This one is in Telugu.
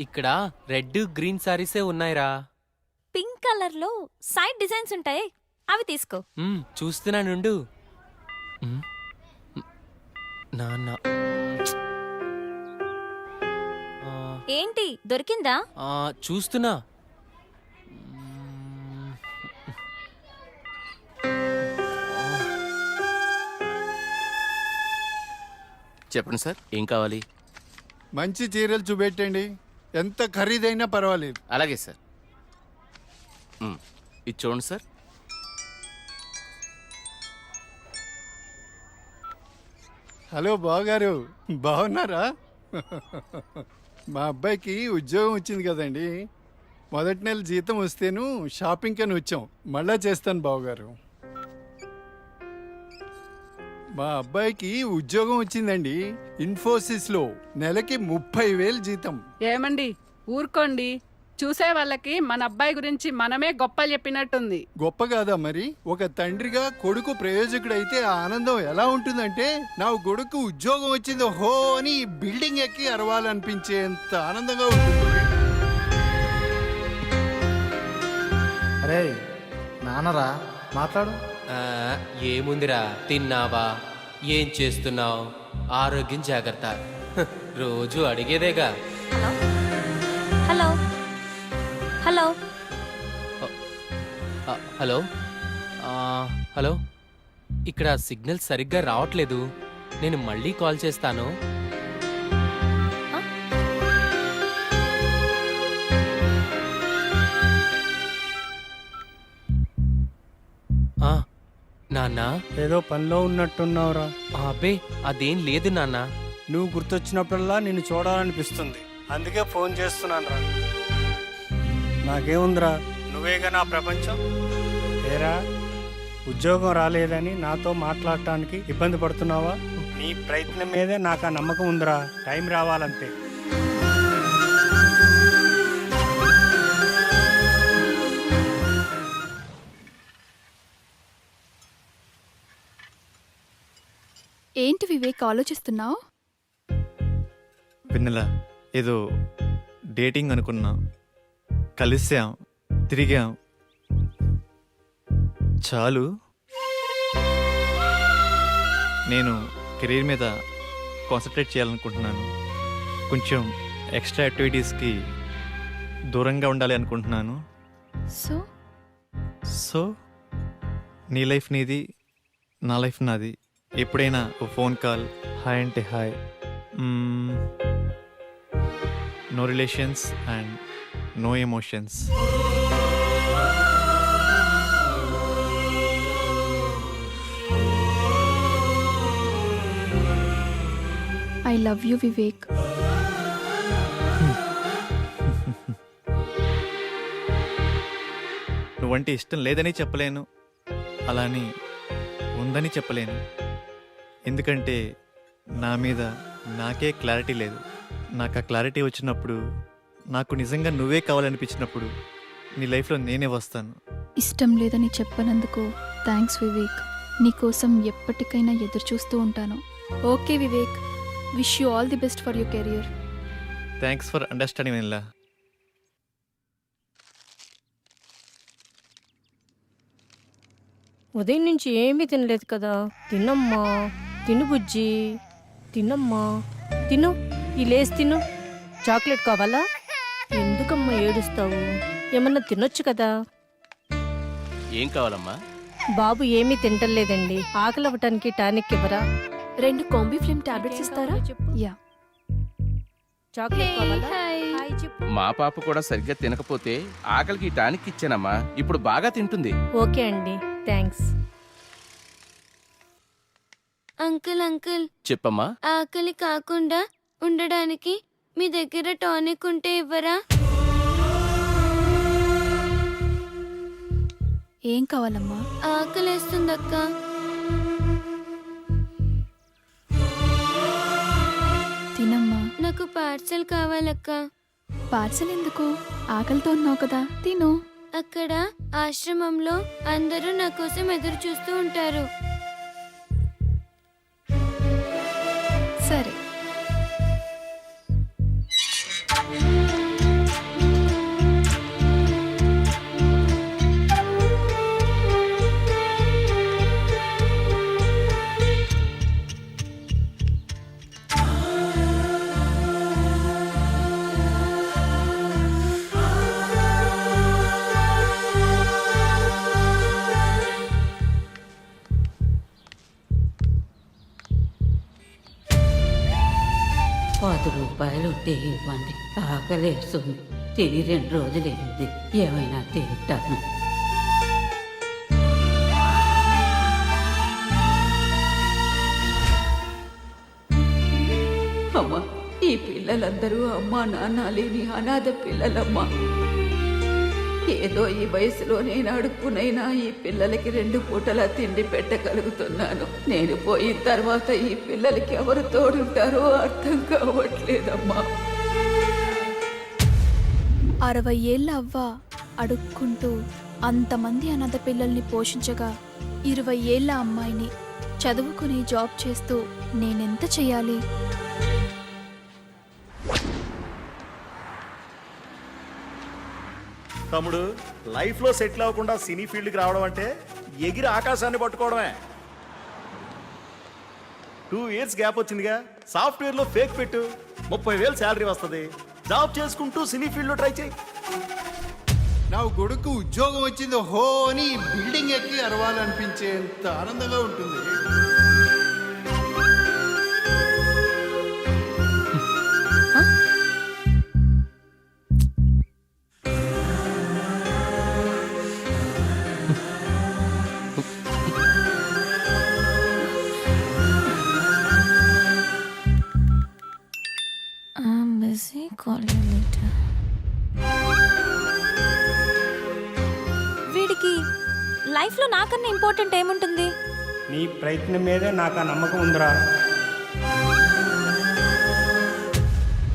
ఇక్కడ రెడ్ గ్రీన్ సారీసే ఉన్నాయిరా. పింక్ కలర్ లో సైడ్ డిజైన్స్ ఉంటాయి, అవి తీసుకో. చూస్తున్నానుండు. నాన్న ఏంటి దొరికిందా? చూస్తున్నా. చెప్పండి సార్, ఏం కావాలి? మంచి చీరలు చూపెట్టండి, ఎంత ఖరీదైనా పర్వాలేదు. అలాగే సార్. ఇది చూడండి సార్. హలో బావగారు, బాగున్నారా? మా అబ్బాయికి ఉద్యోగం వచ్చింది కదండి. మొదటి నెల జీతం వస్తేను షాపింగ్ అని వచ్చాం. మళ్ళా చేస్తాను బావగారు. మా అబ్బాయికి ఉద్యోగం వచ్చిందండి, ఇన్ఫోసిస్ లో. నెలకి 30,000 జీతం. ఏమండి ఊరుకోండి, చూసే వాళ్ళకి మన అబ్బాయి గురించి మనమే గొప్ప చెప్పినట్టుంది. గొప్ప కాదా మరి? ఒక తండ్రిగా కొడుకు ప్రయోజకుడైతే ఆ ఆనందం ఎలా ఉంటుందంటే, నా కొడుకు ఉద్యోగం వచ్చింది హో అని బిల్డింగ్ ఎక్కి అరవాలనిపించేంత ఆనందంగా ఉంటుంది. అరే నాన్నరా, మాట్లాడు. ఏముందిరా, తిన్నావా, ఏం చేస్తున్నావు, ఆరోగ్యం జాగ్రత్త, రోజు అడిగేదేగా. హలో హలో హలో హలో ఇక్కడ సిగ్నల్ సరిగ్గా రావట్లేదు, నేను మళ్ళీ కాల్ చేస్తాను. నాన్న, ఏదో పనిలో ఉన్నట్టున్నావురా. అబ్బే అదేం లేదు నాన్న. నువ్వు గుర్తొచ్చినప్పుడల్లా నిన్ను చూడాలనిపిస్తుంది, అందుకే ఫోన్ చేస్తున్నాను రా. నాకేముందిరా, నువ్వేగా నా ప్రపంచం. ఏరా, ఉద్యోగం రాలేదని నాతో మాట్లాడటానికి ఇబ్బంది పడుతున్నావా? నీ ప్రయత్నం మీదే నాకు ఆ నమ్మకం ఉందిరా. టైం రావాలంతే. ఏంటి వివేక్ ఆలోచిస్తున్నావు? వెన్నెల, ఏదో డేటింగ్ అనుకున్నాం, కలిసాం, తిరిగాం, చాలు. నేను కెరీర్ మీద కాన్సన్ట్రేట్ చేయాలనుకుంటున్నాను. కొంచెం ఎక్స్ట్రా యాక్టివిటీస్కి దూరంగా ఉండాలి అనుకుంటున్నాను. సో నీ లైఫ్ నీది, నా లైఫ్ నాది. ఎప్పుడైనా ఓ ఫోన్ కాల్, హాయ్ అంటే hi, no relations and no emotions. I love you Vivek. నువ్వంటే ఇష్టం లేదని చెప్పలేను, అలాని ఉందని చెప్పలేను. ఎందుకంటే నా మీద నాకే క్లారిటీ లేదు. నాకు ఆ క్లారిటీ వచ్చినప్పుడు, నాకు నిజంగా నువ్వే కావాలనిపించినప్పుడు నీ లైఫ్లో నేనే వస్తాను. ఇష్టం లేదని చెప్పనందుకు థ్యాంక్స్ వివేక్. నీకోసం ఎప్పటికైనా ఎదురు చూస్తూ ఉంటాను. Okay Vivek, wish you all the best for your career. Thanks for understanding Vennela. ఉదయం నుంచి ఏమీ తినలేదు కదా. తినమ్మా, తిను బుజ్జి, తినమ్మా, తిను. ఈ లేస్ తిను. చాక్లెట్ కావాలా? ఎందుకమ్మా ఏడుస్తావు? ఏమన్నా తినొచ్చు కదా. ఏం కావాలమ్మా? బాబు ఏమీ తింటలేదండి, ఆకలి అవ్వటానికి టానిక్ ఇవ్వరా? 2 కాంబిఫ్లేమ్ టాబ్లెట్స్ ఇస్తారా? యా. చాక్లెట్ కావాలా? హాయ్ చెప్పు. మా పాప కూడా సరిగ్గా తినకపోతే ఆకలికి టానిక్ ఇచ్చానమ్మా, ఇప్పుడు బాగా తింటుంది. ఓకే అండి, థ్యాంక్స్. అంకుల్ అంకుల్, చెప్పమ్మా. ఆకలి కాకుండా ఉండడానికి మీ దగ్గర టానిక్ ఉంటే ఇవ్వరా? ఏం కావాలమ్మా? ఆకలేస్తుందక్క. తినమ్మా. నాకు పార్సల్ కావాలక్క. పార్సల్ ఎందుకు? ఆకలితో ఉన్నావు కదా, తిను. అక్కడ ఆశ్రమంలో అందరూ నా కోసం ఎదురు చూస్తూ ఉంటారు. సరే. అయితే ఇవ్వండి, ఆకలేస్తుంది. తిని 2 రోజులైంది, ఏమైనా తింటాను. అమ్మా, ఈ పిల్లలందరూ అమ్మా నాన్న లేని అనాథ పిల్లలమ్మా. ఏదో ఈ వయసులో నేను అడుక్కునైనా ఈ పిల్లలకి 2 పూటలా తిండి పెట్టగలుగుతున్నాను. నేను పోయిన తర్వాత ఈ పిల్లలకి ఎవరు తోడుంటారో అర్థం కావట్లేదమ్మా. 60 ఏళ్ళ అవ్వ అడుక్కుంటూ అంతమంది అనాథ పిల్లల్ని పోషించగా 20 ఏళ్ళ అమ్మాయిని చదువుకుని జాబ్ చేస్తూ నేనెంత చెయ్యాలి? తమ్ముడు, లైఫ్లో సెటిల్ అవ్వకుండా సినీ ఫీల్డ్కి రావడం అంటే ఎగిరి ఆకాశాన్ని పట్టుకోవడమే. 2 years గ్యాప్ వచ్చిందిగా, సాఫ్ట్వేర్లో ఫేక్ పెట్టు, 30,000 శాలరీ వస్తుంది. జాబ్ చేసుకుంటూ సినీ ఫీల్డ్లో ట్రై చేయి. నా కొడుకు ఉద్యోగం వచ్చింది హో అని బిల్డింగ్ ఎక్కి అరవాలనిపించేంత ఆనందంగా ఉంటుంది. వీడికి లైఫ్లో నాకన్నా ఇంపార్టెంట్ ఏముంటుంది? నీ ప్రయత్నం మీదే నాకు ఆ నమ్మకం ఉందిరా.